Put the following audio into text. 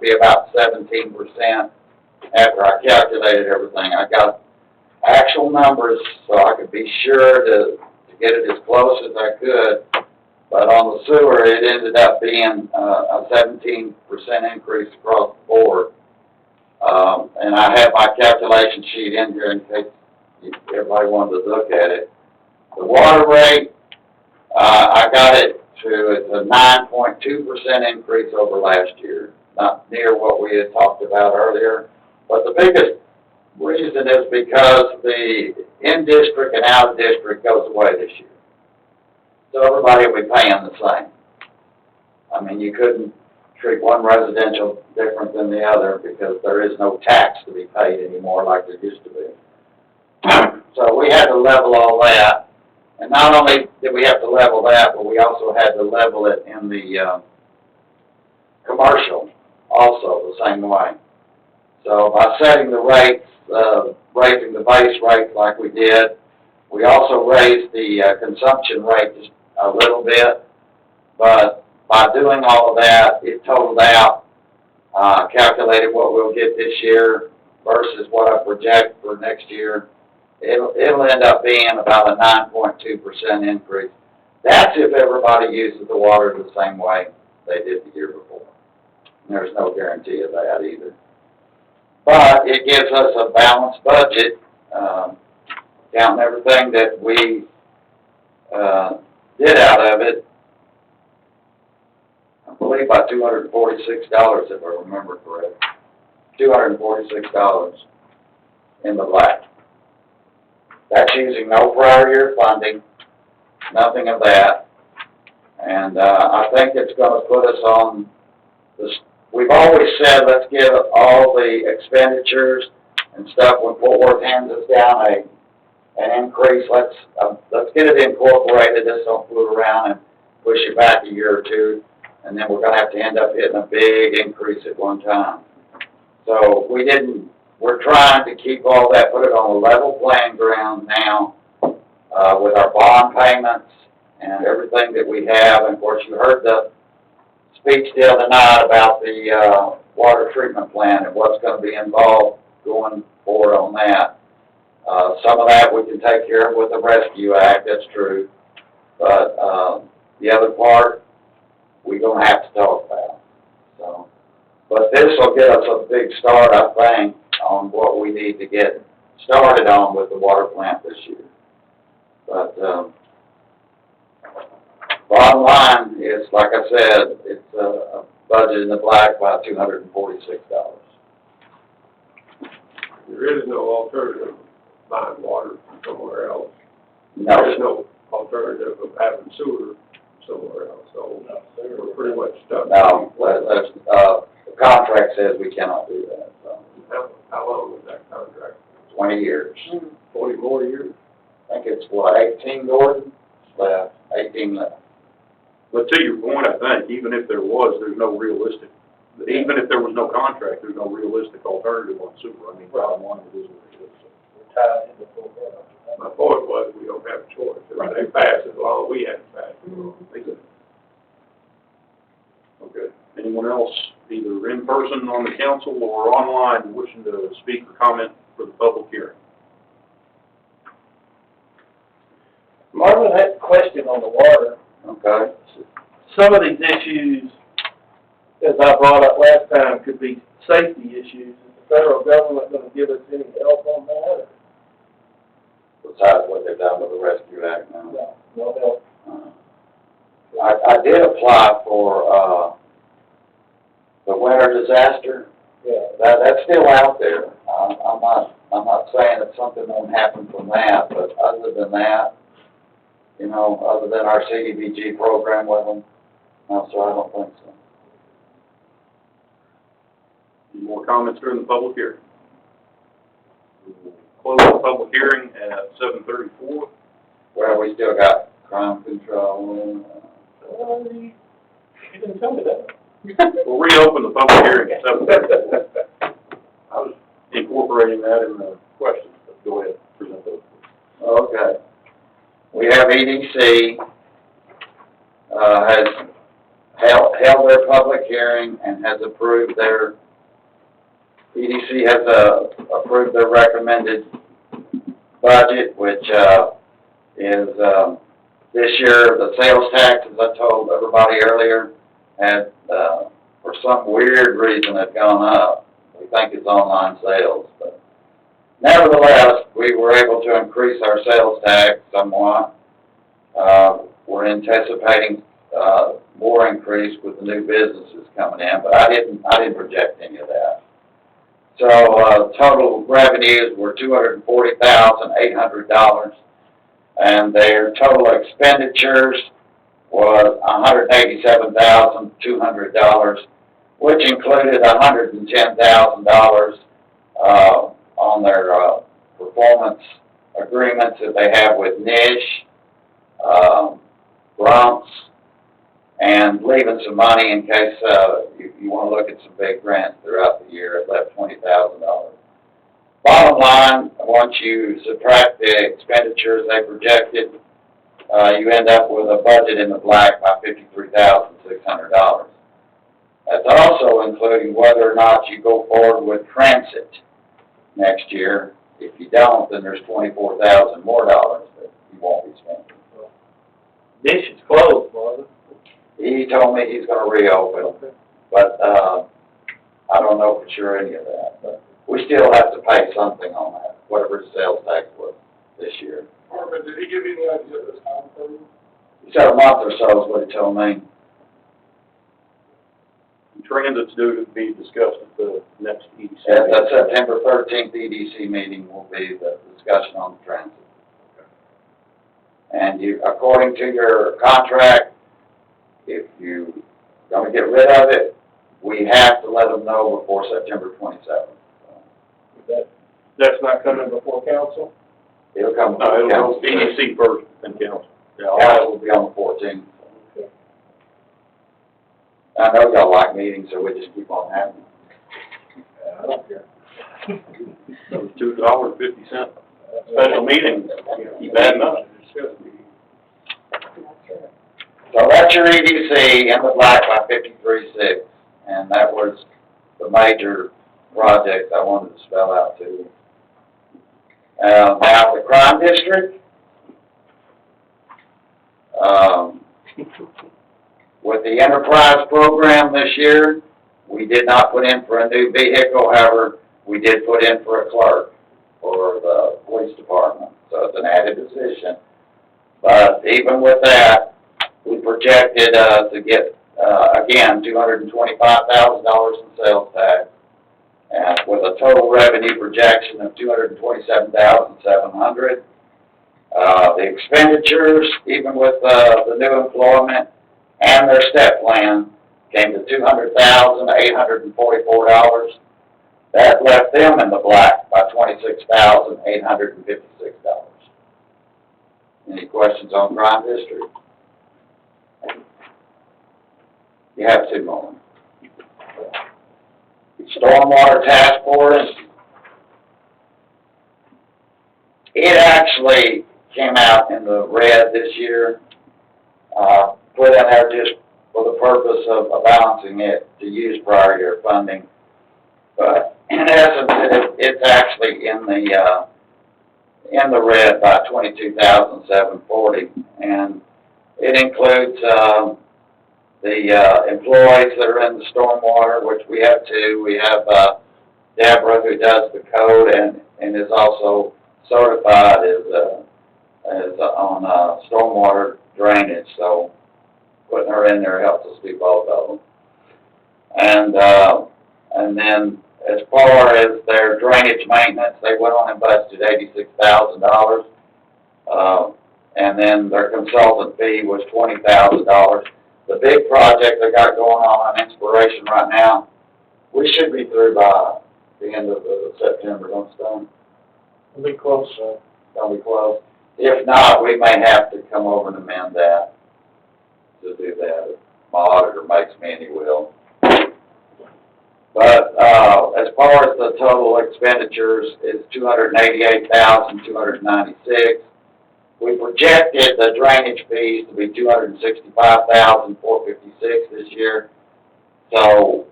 be about 17% after I calculated everything. I got actual numbers so I could be sure to get it as close as I could. But on the sewer, it ended up being a 17% increase across the board. And I have my calculation sheet in here in case everybody wanted to look at it. The water rate, I got it to, it's a 9.2% increase over last year. Not near what we had talked about earlier. But the biggest reason is because the in-district and out-of-district goes away this year. So everybody will be paying the same. I mean, you couldn't treat one residential different than the other because there is no tax to be paid anymore like there used to be. So we had to level all that. And not only did we have to level that, but we also had to level it in the commercial also the same way. So by setting the rates, raising the base rate like we did, we also raised the consumption rate just a little bit. But by doing all of that, it totaled out, calculated what we'll get this year versus what I project for next year. It'll end up being about a 9.2% increase. That's if everybody uses the water the same way they did the year before. And there's no guarantee of that either. But it gives us a balanced budget, counting everything that we did out of it. I believe by $246, if I remember correctly. $246 in the black. That's using no prior year funding, nothing of that. And I think it's going to put us on this. We've always said, let's give all the expenditures and stuff when Fort Worth hands us down an increase. Let's get it incorporated. Just don't fool around and push it back a year or two, and then we're going to have to end up hitting a big increase at one time. So we're trying to keep all that, put it on a level playing ground now with our bond payments and everything that we have. And of course, you heard the speech the other night about the water treatment plant and what's going to be involved going forward on that. Some of that we can take care of with the Rescue Act, that's true. But the other part, we're going to have to talk about. So, but this will get us a big start, I think, on what we need to get started on with the water plant this year. But bottom line is, like I said, it's a budget in the black by $246. There is no alternative of buying water from somewhere else. No. There is no alternative of having sewer somewhere else. So we're pretty much stuck. No, the contract says we cannot do that. So. How long is that contract? 20 years. 40 more years? I think it's, what, 18, Gordon? Left. 18 left. But to your point, I think, even if there was, there's no realistic, even if there was no contract, there's no realistic alternative on sewer. I mean, bottom line, it is what it is. We're tied into full head. My point was, we don't have a choice. If they pass it, well, we have to pass it. Okay. Anyone else, either in person on the council or online, wishing to speak or comment for the public hearing? Marvin had a question on the water. Okay. Some of these issues, as I brought up last time, could be safety issues. Is the federal government going to give us any help on that? Besides what they've done with the Rescue Act now. No help. I did apply for the winter disaster. Yeah. That's still out there. I'm not saying that something won't happen from that, but other than that, you know, other than our CDBG program with them, no, so I don't think so. Any more comments during the public hearing? We'll close the public hearing at 7:34. Well, we still got crime control. You didn't tell me that. We'll reopen the public hearing at 7:34. I was incorporating that in the questions, but go ahead, present those. Okay. We have EDC has held their public hearing and has approved their, EDC has, approved their recommended budget, which, is, this year, the sales tax, as I told everybody earlier, had, for some weird reason, had gone up. We think it's online sales, but nevertheless, we were able to increase our sales tax somewhat. We're anticipating, more increase with the new businesses coming in, but I didn't project any of that. So, total revenues were $240,800, and their total expenditures was $187,200, which included $110,000, on their, performance agreements that they have with Niche, grants, and leaving some money in case, you want to look at some big grants throughout the year. It left $20,000. Bottom line, once you subtract the expenditures they projected, you end up with a budget in the black by $53,600. That's also including whether or not you go forward with transit next year. If you don't, then there's $24,000 more dollars that you won't be spending. Dish is closed, Marvin. He told me he's gonna reopen, but, I don't know for sure any of that, but we still have to pay something on that, whatever the sales tax was this year. Marvin, did he give you any idea of this time frame? He said a month or so is what he told me. Transit's due to be discussed at the next EDC. At the September 13th EDC meeting will be the discussion on the transit. And you, according to your contract, if you gonna get rid of it, we have to let them know before September 27th. That's not coming before council? It'll come No, to it'll go council. EDC first, then council. Council will be on the 14th. I know y'all like meetings, so we just keep on having them. I don't care. $2.50 special meeting, keep adding up. So that's your EDC in the black by 53.6, and that was the major project I wanted to spell out to you. Now the crime district, with the enterprise program this year, we did not put in for a new vehicle. However, we did put in for a clerk for the police department, so it's an added position. But even with that, we projected to get, again, $225,000 in sales tax, and with a total revenue projection of $227,700. The expenditures, even with the new employment and their step plan, came to $200,844. That left them in the black by $26,856. Any questions on crime district? You have two more. Stormwater task force. It actually came out in the red this year. Put in there just for the purpose of balancing it to use prior year funding. But in essence, it's actually in the red by $22,740, and it includes the employees that are in the stormwater, which we have two. We have Deborah, who does the code and is also certified as on stormwater drainage. So putting her in there helps us do both of them. And then as far as their drainage maintenance, they went on and budgeted $86,000. And then their consultant fee was $20,000. The big project they got going on Inspiration right now, we should be through by the end of September, don't stone? We'll be close, sir. Don't be close. If not, we may have to come over and amend that to do that. If my auditor makes me any will. But as far as the total expenditures, it's $288,296, we projected the drainage fees to be $265,456 this year. So